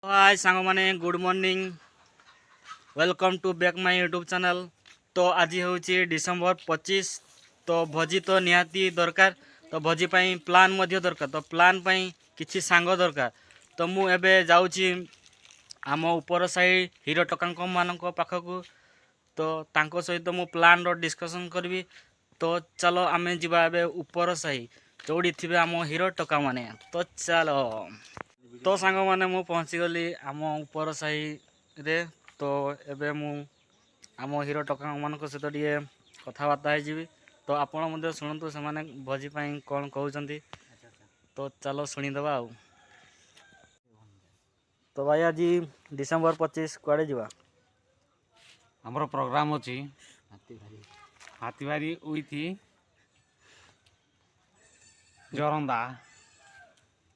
हाय सांग माने good morning welcome to back my YouTube channel. तो आज हूँ डिसेम्बर 25। तो भोजी तो निहाती दरकार। तो भोजी पाई प्लान मध्य दरकार। तो प्लान पाई किछि सांग दरकार। तो मु एबे जाउची आम ऊपर साई हीरो टकांक मानक पाखकु। तो तांको सहित मु प्लान रो डिस्कशन करबी। तो चलो आमे जिबा एबे ऊपर साई जोड़ी थिबे आम हीरो टका माने। तो चलो तो सांग माने मु पहुँची गली आम ऊपर साही रे। तो एबे मु आम हीरो टका मानक सहित टिके कथबार्ता होइजिबी। तो आपण मध्य शुणु से भोजी पाई कौन कहउचंती। तो चलो शुणीदबा आउ। तो भाई आज डिसेम्बर 25 कुआडे जीवा? हमरो प्रोग्राम अछि हाथीबारी उइथी जोरंदा।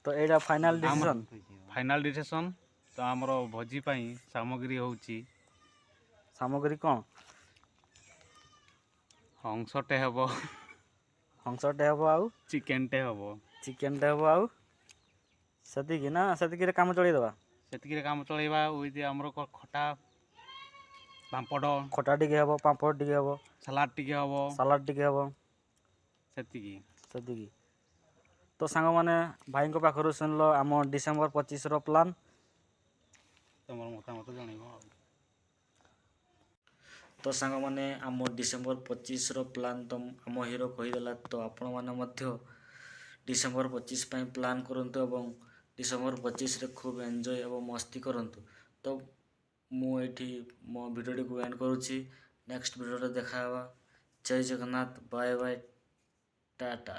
तो एटा फाइनल डिसीजन। Final decision. तो हमरो भोजी पाई सामग्री होउची सामग्री कौन? हंसटे हबो, हंसटे हबो आउ चिकेन टे हबो। चिकेन टे हबो आउ सेतिकी ना सेतिकी रे काम चलै दबा। सेतिकी रे काम चलैबा उइथी हमरो खटा पांपड़ खटा टिके हबो, पापड़ टिके हबो, सलाद टिके हबो सलाड टिके हबो सेतिकी। सेतिकी। तो सांग माने भाई को पाखरु सुनलो आम डिसेम्बर 25 रो प्लान। तमर मतामत जणैबो। तो सांग माने आम डिसेम्बर 25 रो प्लान तो आम हीरो कहीदेला। तो आपण माने मध्य डिसेम्बर 25 पाई प्लान करंतु एवं डिसेम्बर 25 रे खूब एंजॉय एवं मस्ती करंतु। तो मु एठी मो वीडियो को एंड करूची। नेक्स्ट वीडियो रे देखा हवा। जय जगन्नाथ, बाय बाय, टाटा।